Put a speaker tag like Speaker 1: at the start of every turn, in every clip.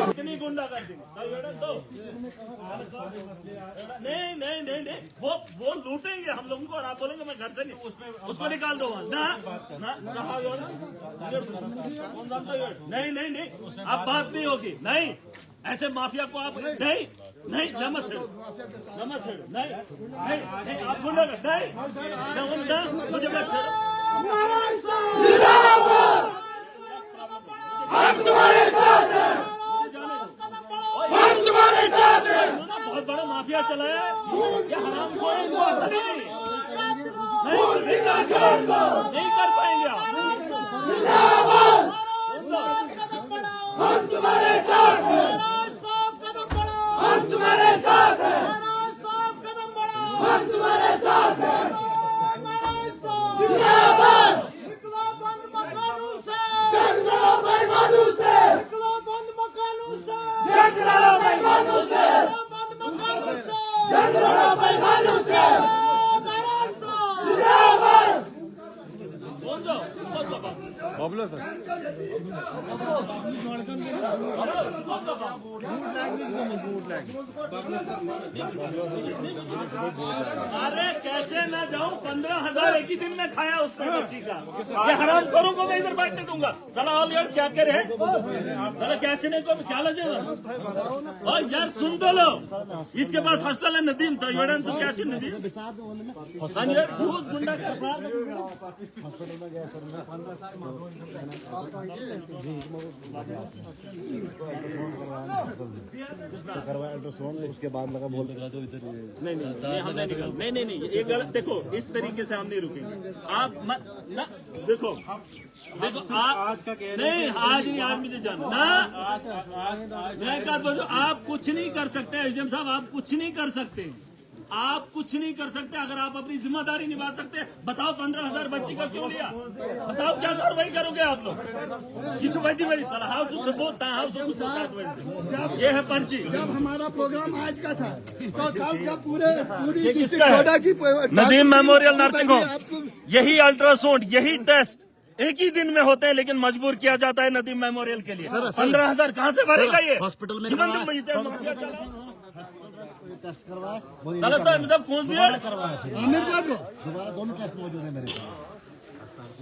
Speaker 1: कितनी गुंडा कर दी दो। नहीं वो लूटेंगे हम लोगों को और आप बोलेंगे मैं घर से नहीं, उसको निकाल दो ना नहीं आप बात नहीं होगी। नहीं ऐसे माफिया को आप नहीं नमस्ते नहीं आप गुंडा नहीं मुझे मत छेड़ो।
Speaker 2: हम तुम्हारे साथ हैं, हम तुम्हारे साथ हैं।
Speaker 1: बहुत बड़ा माफिया चला है ये हराम खोर, इनको अकल ही नहीं कर पाएंगे आप।
Speaker 2: हम तुम्हारे साथ हैं, हम तुम्हारे साथ हैं, हम तुम्हारे साथ हैं। जिंदाबाद जंग लड़ो बेईमानों से, जंग लड़ो बेईमानों से, जंग लड़ो बेईमानों से। जिंदाबाद
Speaker 3: बबलो सर
Speaker 1: अरे कैसे ना जाऊं, 15,000 एक ही दिन में खाया उसने बच्ची का। ये हराम खोरों को मैं इधर बैठने दूंगा। साला ऑल यार क्या करे साला क्या चीने को क्या लगेगा। और यार सुन तो लो, इसके पास हॉस्टल है नदीम से क्या चीज नदीम गुंडा
Speaker 3: करवा अल्ट्रासाउंड, उसके बाद लगा बोल रहा तो इधर
Speaker 1: नहीं हम नहीं निकल नहीं ये गलत। देखो इस तरीके से हम नहीं रुकेंगे। आप मत ना देखो आप आज का नहीं आज नहीं आज मुझे जाना ना आप कुछ नहीं कर सकते। एसडीएम साहब आप कुछ नहीं कर सकते, आप कुछ नहीं कर सकते। अगर आप अपनी जिम्मेदारी निभा सकते बताओ 15,000 बच्ची का क्यों लिया, बताओ क्या कार्रवाई करोगे आप लोग। किसी वैदी ये है पर्ची।
Speaker 4: जब हमारा प्रोग्राम आज का था तो कल का पूरी
Speaker 1: नदीम मेमोरियल नर्सिंग होम, यही अल्ट्रासाउंड यही टेस्ट एक ही दिन में होते हैं, लेकिन मजबूर किया जाता है नदीम मेमोरियल के लिए। 15,000 कहाँ से भरेगा ये
Speaker 3: हॉस्पिटल में टेस्ट करवाया,
Speaker 1: गलत है मतलब कौन दिया
Speaker 3: दोबारा दोनों टेस्ट मौजूद है मेरे पास,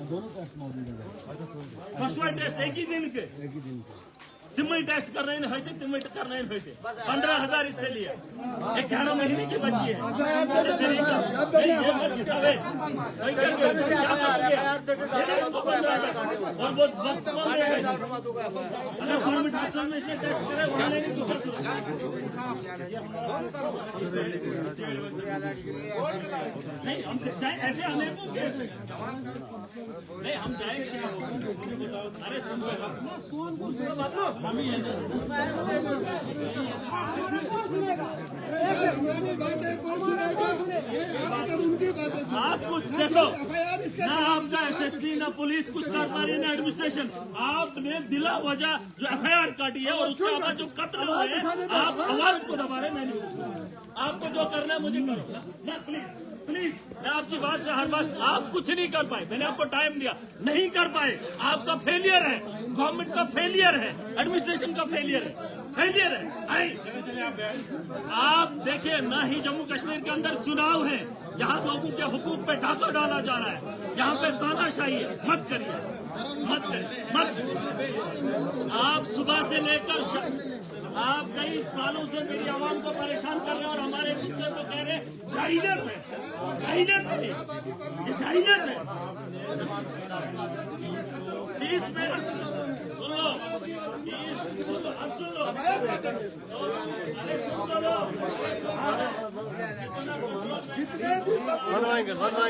Speaker 3: दोनों टेस्ट मौजूद है।
Speaker 1: फर्स्ट वाला टेस्ट एक ही दिन के तिम्मई टेस्ट कर रहे हैं तिम्मई कर रहे हैं 15,000 इससे लिया। 11 महीने की बच्ची है। और वो गवर्नमेंट हॉस्पिटल में इसने टेस्ट करे नहीं हम जाए ऐसे हमें नहीं हम जाएंगे। अरे आप कुछ देखो ना, आपका एसएसपी ना पुलिस कुछ कर पा रही ना एडमिनिस्ट्रेशन। आपने बिला वजह जो एफआईआर काटी है और उसके बाद जो कत्ल हुए हैं आप आवाज को दबा रहे। नहीं आपको जो करना है मुझे करो ना प्लीज मैं आपकी बात से हर बात आप कुछ नहीं कर पाए। मैंने आपको टाइम दिया नहीं कर पाए, आपका फेलियर है, गवर्नमेंट का फेलियर है, एडमिनिस्ट्रेशन का फेलियर है। आप देखिए ना ही जम्मू कश्मीर के अंदर चुनाव है, यहाँ लोगों के हुकूक पे डाका डाला जा रहा है, यहाँ पे तानाशाही है। मत करिए आप सुबह से लेकर आप कई सालों से मेरी आवाम को परेशान कर रहे हैं और हमारे गुस्से को कह रहे जाहिलियत है ये जाहिलियत है। 20 मिनट सुन लो, अब सुन लो
Speaker 3: बनवाएंगे
Speaker 1: 12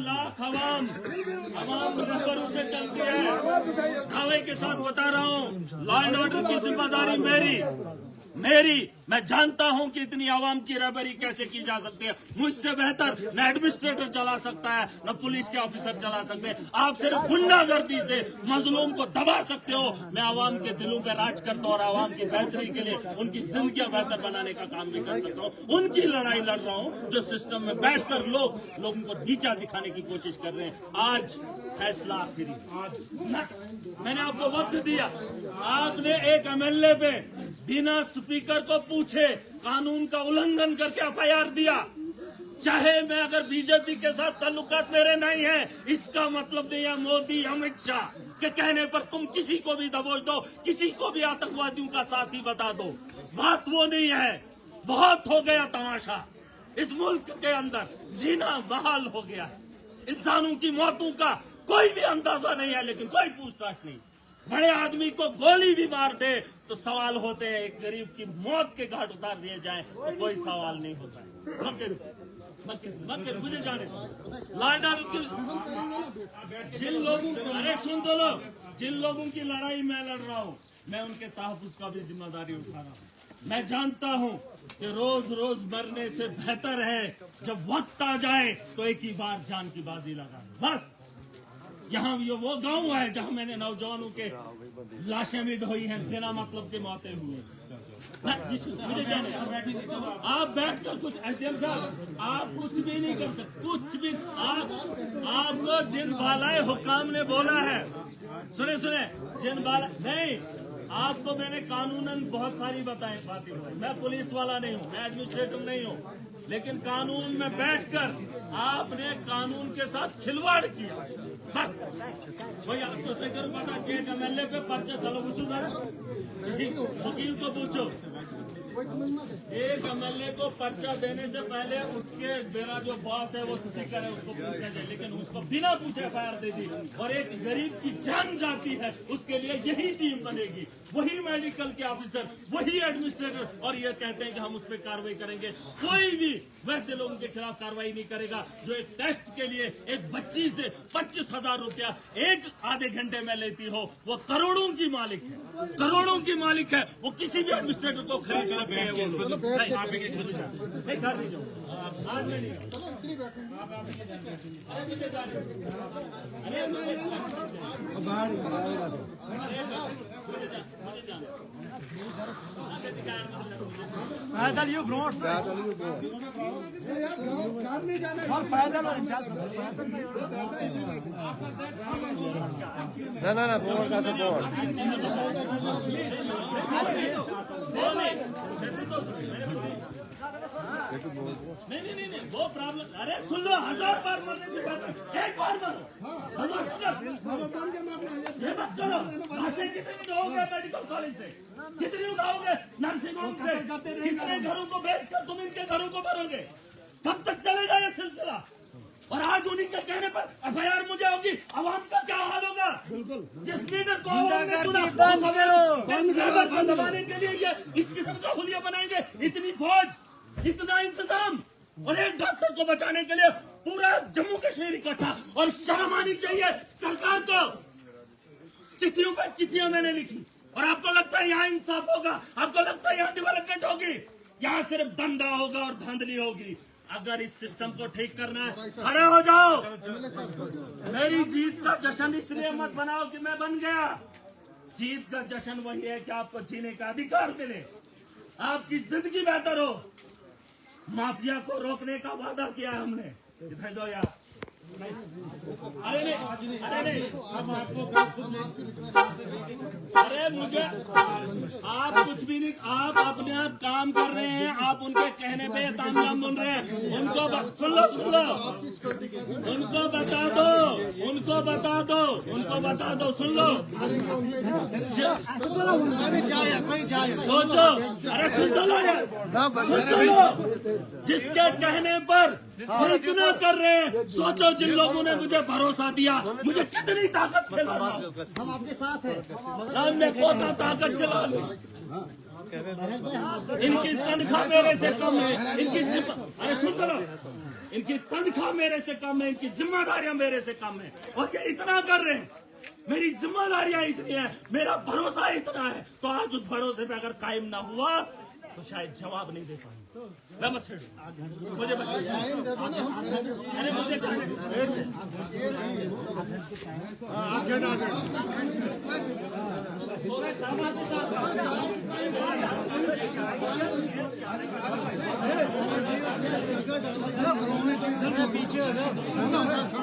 Speaker 1: लाख आवाम रहबरों से चलती है। दावे के साथ बता रहा हूँ, लॉ एंड ऑर्डर की जिम्मेदारी मेरी, मैं जानता हूं कि इतनी आवाम की रहबरी कैसे की जा सकती है। मुझसे बेहतर न एडमिनिस्ट्रेटर चला सकता है, न पुलिस के ऑफिसर चला सकते हैं। आप सिर्फ गुंडागर्दी से मजलूम को दबा सकते हो। मैं आवाम के दिलों पे राज करता हूं और आवाम की बेहतरी के लिए उनकी जिंदगियां बेहतर बनाने का काम भी कर सकता हूं। उनकी लड़ाई लड़ रहा हूं जो सिस्टम में बैठकर लोगों को नीचा दिखाने की कोशिश कर रहे हैं। आज फैसला आखिरी, मैंने आपको वक्त दिया। आपने एक एमएलए पे बिना स्पीकर को पूछे कानून का उल्लंघन करके एफआईआर दिया। चाहे मैं अगर बीजेपी के साथ ताल्लुकात मेरे नहीं है, इसका मतलब नहीं है मोदी अमित शाह के कहने पर तुम किसी को भी दबोच दो, किसी को भी आतंकवादियों का साथी बता दो। बात वो नहीं है। बहुत हो गया तमाशा। इस मुल्क के अंदर जीना बहाल हो गया है। इंसानों की मौतों का कोई भी अंदाजा नहीं है, लेकिन कोई पूछताछ नहीं। बड़े आदमी को गोली भी मार दे तो सवाल होते हैं। एक गरीब की मौत के घाट उतार दिए जाए तो कोई सवाल नहीं होता है। मुझे जाने जिन लोगों, अरे सुन दो लोग, जिन लोगों की लड़ाई मैं लड़ रहा हूँ, मैं उनके तहफ़्फ़ुज़ का भी जिम्मेदारी उठा रहा हूँ। मैं जानता हूँ कि रोज रोज मरने से बेहतर है जब वक्त आ जाए तो एक ही बार जान की बाजी लगा। बस यहाँ ये वो गांव है जहाँ मैंने नौजवानों के लाशें भी ढोई हैं, बिना मतलब के मौतें हुई। मुझे जाने, आप बैठकर कुछ एसडीएम साहब आप कुछ भी नहीं कर सकते, कुछ भी। आपको जिन बालाए हुकाम ने बोला है, सुने जिन बाला नहीं, आपको मैंने कानूनन बहुत सारी बातें। मैं पुलिस वाला नहीं हूँ, मैं एडमिनिस्ट्रेटर नहीं हूँ, लेकिन कानून में बैठकर आपने कानून के साथ खिलवाड़ किया। बस कोई आपको पता कि एक एमएलए पे पर्चा, चलो पूछो सर, किसी वकील को पूछो। एक एमएलए को पर्चा देने से पहले उसके मेरा जो बॉस है वो स्पीकर है उसको पूछना चाहिए, लेकिन उसको बिना पूछे एफआईआर दे दी। और एक गरीब की जान जाती है, उसके लिए यही टीम बनेगी, वही मेडिकल के ऑफिसर, वही एडमिनिस्ट्रेटर, और ये कहते हैं कि हम उस पर कार्रवाई करेंगे। कोई भी वैसे लोगों के खिलाफ कार्रवाई नहीं करेगा जो एक टेस्ट के लिए एक बच्ची से 25,000 रुपया एक आधे घंटे में लेती हो। वो करोड़ों की मालिक है, करोड़ों की मालिक है। वो किसी भी एडमिनिस्ट्रेटर को खरीद सकते हैं। वो लोग नहीं घर नहीं जाओ, आज में नहीं।
Speaker 2: पैदल यू ग्रोथ
Speaker 4: नहीं जाना है।
Speaker 2: पैदल
Speaker 3: ना बोर्ड का सपोर्ट
Speaker 1: नहीं, वो प्रॉब्लम। अरे सुन लो, 1000 बार मरने से बेहतर एक बार मरो। ये मत करो। लाशें कितनी उठाओगे मेडिकल कॉलेज से, कितनी उठाओगे नर्सिंग होम से, कितने घरों को बेचकर तुम इनके घरों को भरोगे? कब तक चलेगा ये सिलसिला? और आज उन्हीं के कहने पर एफआईआर मुझे होगी। आवाम का क्या हाल होगा? जिस लीडर को आवाम ने चुना बंद दबाने के लिए ये इस किस्म का हुलिया बनाएंगे। इतनी फौज, इतना इंतजाम, और एक डॉक्टर को बचाने के लिए पूरा जम्मू कश्मीर इकट्ठा। और शर्म आनी चाहिए सरकार को। चिट्ठियों पर चिट्ठियां मैंने लिखी, और आपको लगता है यहाँ इंसाफ होगा? आपको लगता है यहाँ डेवलपमेंट होगी? यहाँ सिर्फ धंधा होगा और धांधली होगी। अगर इस सिस्टम को ठीक करना है, खड़े हो जाओ। मेरी जीत का जश्न इसलिए मत बनाओ कि मैं बन गया। जीत का जश्न वही है कि आपको जीने का अधिकार मिले, आपकी जिंदगी बेहतर हो। माफिया को रोकने का वादा किया है हमने। भेजो यार। अरे नहीं, अब आपको अरे मुझे आप कुछ भी नहीं, आप अपने आप काम कर रहे हैं। आप उनके कहने पे तामझाम सुन रहे हैं। उनको सुन लो, उनको बता दो, सुन लो। सोचो, अरे सुन लो यार, जिसके कहने पर इतना कर रहे हैं, सोचो जिन लोगों ने मुझे भरोसा दिया, मुझे कितनी ताकत से लड़ा।
Speaker 4: हम आपके साथ हैं।
Speaker 1: हमने कोता ताकत चला ली। इनकी तनख्वाह मेरे से कम है, अरे सुन लो, इनकी तनख्वाह मेरे से कम है, इनकी जिम्मेदारियां मेरे से कम है, और ये इतना कर रहे हैं। मेरी जिम्मेदारियां इतनी है, मेरा भरोसा इतना है, तो आज उस भरोसे पे अगर कायम ना हुआ तो शायद जवाब नहीं दे पाऊंगा। नमस्ते। मुझे अरे मुझे
Speaker 3: पीछे हो जाओ,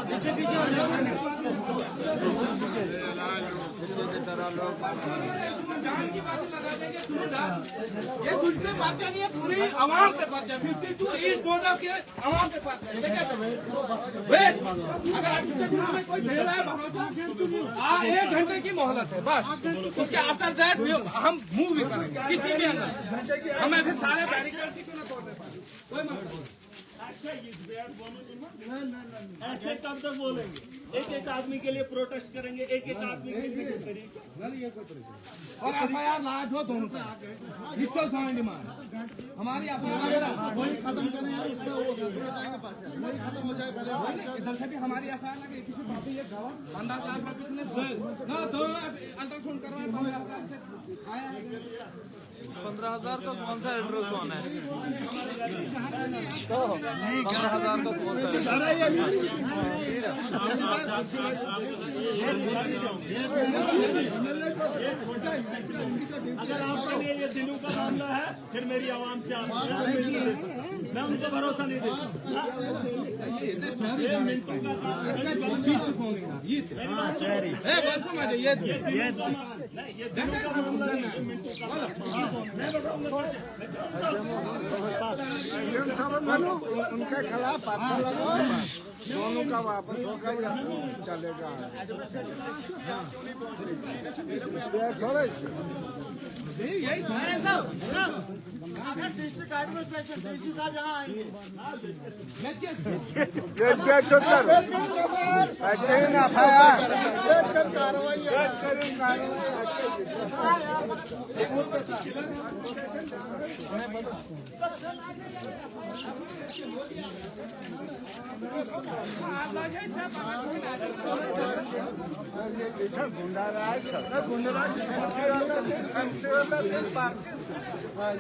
Speaker 3: पीछे पीछे हो जाओ।
Speaker 2: ये कुछ पे पर्चा नहीं है, पूरी आवाम पे पर्चा। 52 ईस्ट बॉर्डर के आवाम पे पर्चा है। वेट, अगर में कोई दे रहा है भरोसा, 1 घंटे की मोहलत है बस। उसके आफ्टर दैट हम मूव भी करेंगे किसी भी अंदर। हमें फिर सारे बैरिकेड क्यों ना तोड़ देते, कोई मतलब नहीं।
Speaker 1: ऐसे कब तक बोलेंगे? एक एक आदमी के लिए प्रोटेस्ट करेंगे, एक एक आदमी के लिए
Speaker 2: और FIR लाज हो दोनों का। रिचुअल साउंड डिमांड हमारी FIR
Speaker 3: वही खत्म करें यार, उसमें वो सस्पेंड जाएंगे पास यार, वही खत्म हो जाए पहले।
Speaker 2: इधर से भी हमारी FIR लगे किसी बात ये गवाह अंदाज क्लास में किसी ने ना दो अल्ट्रासाउंड करवाया
Speaker 5: 15,000 का कौन सा अल्ट्रासाउंड है? 15,000 का कौन सा?
Speaker 1: अगर आपके लिए ये दिनों का मामला है, फिर मेरी आवाम से मैं उनको भरोसा नहीं देता। ये मिनटों का काम है, ये दिनों का मामला है, ये मिनटों का मैं बताऊंगा।
Speaker 4: उनके खिलाफ पर्चा लगाओ, दोनों का वापस होगा या चलेगा। अगर डिस्ट्रिक्ट एडमिनिस्ट्रेशन डीसी साहब यहाँ आएंगे,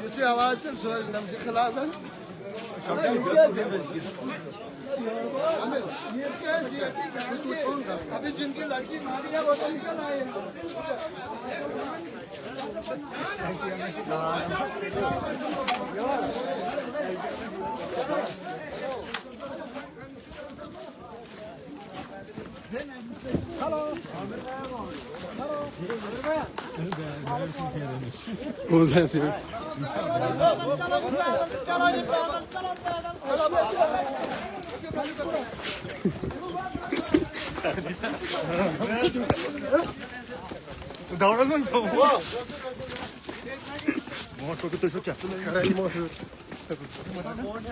Speaker 4: जिससे आवाज से खिलाफ है। अभी जिनकी लड़की मारी है वो तो निकल आए हैं।
Speaker 6: कौन सा सीट?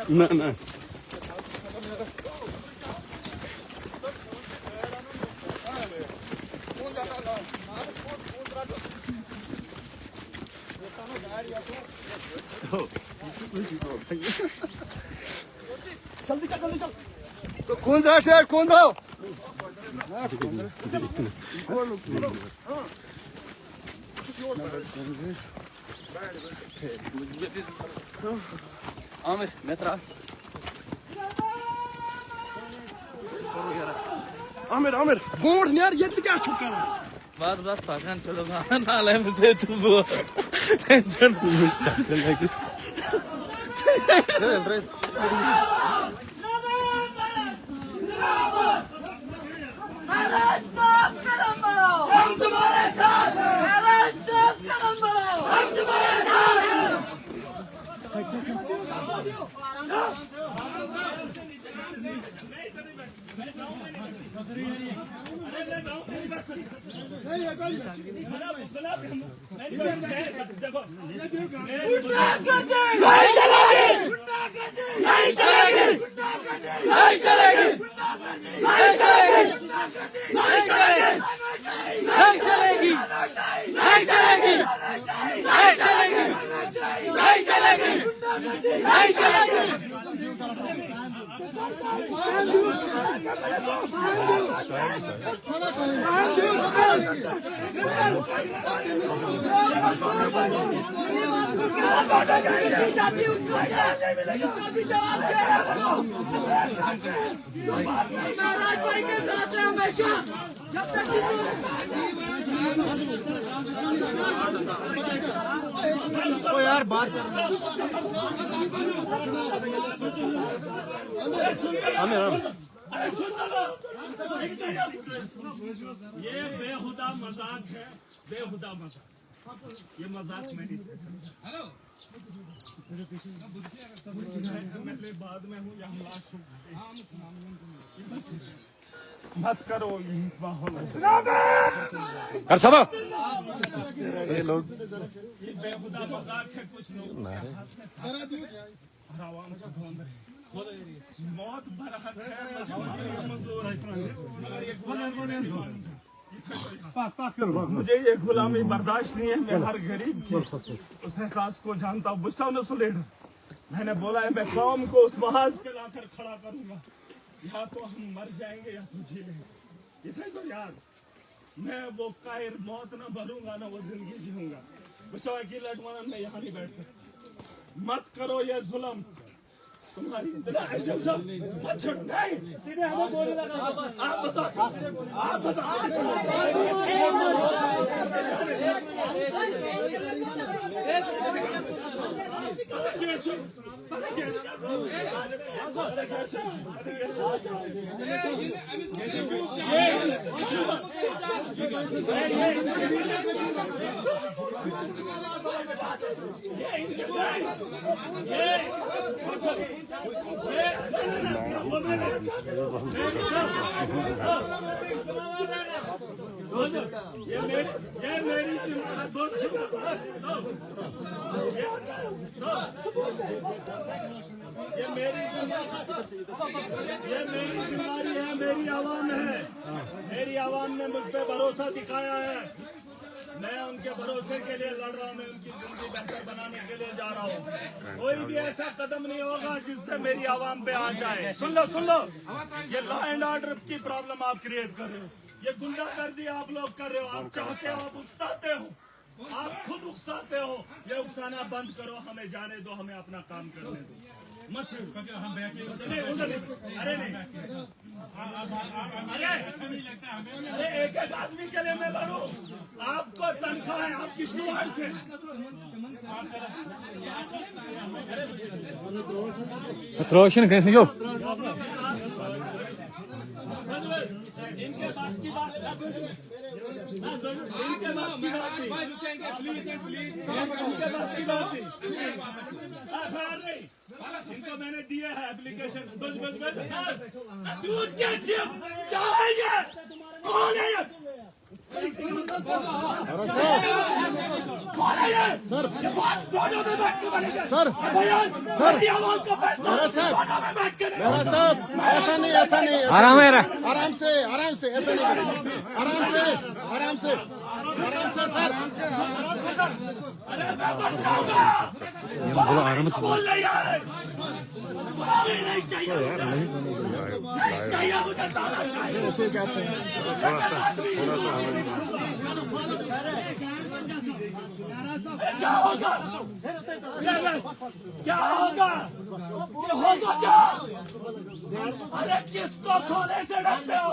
Speaker 6: ना ना
Speaker 4: तो कौन सा है, कौन दो
Speaker 5: आमिर नेत्रा
Speaker 6: आमिर आमिर बोर्ड यार ये क्या चुका है
Speaker 5: बस पकड़ चलो नाले मुझे तुम टेंशन
Speaker 2: हम तुम्हारे साथ हैं। हम तुम्हारे साथ हैं।
Speaker 3: तो यार बात
Speaker 1: ये बेहुदा मजाक है, बेहुदा मजाक। ये मजाक मैं नहीं समझा। हेलो, मैं बाद में हूँ या हम लास्ट हूँ। मत करो ये माहौल
Speaker 6: कर सब
Speaker 3: ये लोग
Speaker 1: ये बेहुदा मजाक है। कुछ लोग मौत बरात है, मंजूर है, मगर ये गुलामी मुझे ये गुलामी बर्दाश्त नहीं है। मैं हर गरीब के उस एहसास को जानता हूँ। मैंने बोला है मैं कौम को उस महाज पे लाकर खड़ा करूंगा। या तो हम मर जाएंगे या तो जी लेंगे। ये तो यार मैं वो कायर मौत ना भरूंगा ना वो जिंदगी जीऊंगा। गुस्सा की लटवाना मैं यहाँ नहीं बैठ सकता। मत करो ये जुल्म तुम्हारी। नहीं सीधे हमें बोलने लगा। आप बता ये मेरी जिम्मेदारी है। मेरी आवाम है। मेरी आवाम ने मुझ पे भरोसा दिखाया है। मैं उनके भरोसे के लिए लड़ रहा हूँ। मैं उनकी जिंदगी बेहतर बनाने के लिए जा रहा हूँ। कोई भी ऐसा कदम नहीं होगा जिससे मेरी आवाम पे आ जाए। सुन लो ये लॉ एंड ऑर्डर की प्रॉब्लम आप क्रिएट कर रहे हो। ये गुंडागर्दी आप लोग कर रहे हो। आप चाहते हो, आप उकसाते हो, आप खुद उकसाते हो। ये उकसाना बंद करो। हमें जाने दो, हमें अपना काम करने दो। मत हम अरे नहीं, अरे एक एक आदमी के लिए मैं लड़ूं। आपको तनख्वाह है आपकी शुरुआत से।
Speaker 6: रोशन कैसे जो
Speaker 1: इनके पास की बात इनके पास की बात नहीं। इनके पास की बात नहीं। इनको मैंने दिया है एप्लीकेशन। बस दूध क्या है ये? कौन है ये? कौन है ये?
Speaker 3: सर
Speaker 1: ये बात दोनों में बैठ के बनेगा।
Speaker 3: सर
Speaker 1: आवाम का फैसला दोनों में बैठ के
Speaker 3: मेरा साहब ऐसा नहीं
Speaker 6: आराम है
Speaker 3: आराम से ऐसा नहीं आराम से सर।
Speaker 1: अरे मैं बच जाऊंगा। बोल नहीं यार। नहीं चाहिए मुझे ताला चाहिए। क्या होगा? क्या होगा? ये होगा क्या? अरे किसको खोने से डरते हो?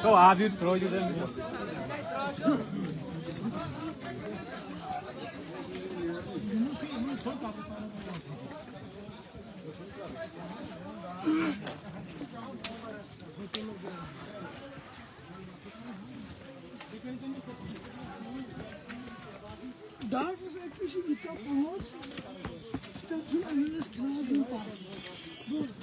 Speaker 6: तो आप through you
Speaker 7: Darkness actually it's up on us. Still 2 MLS club in party.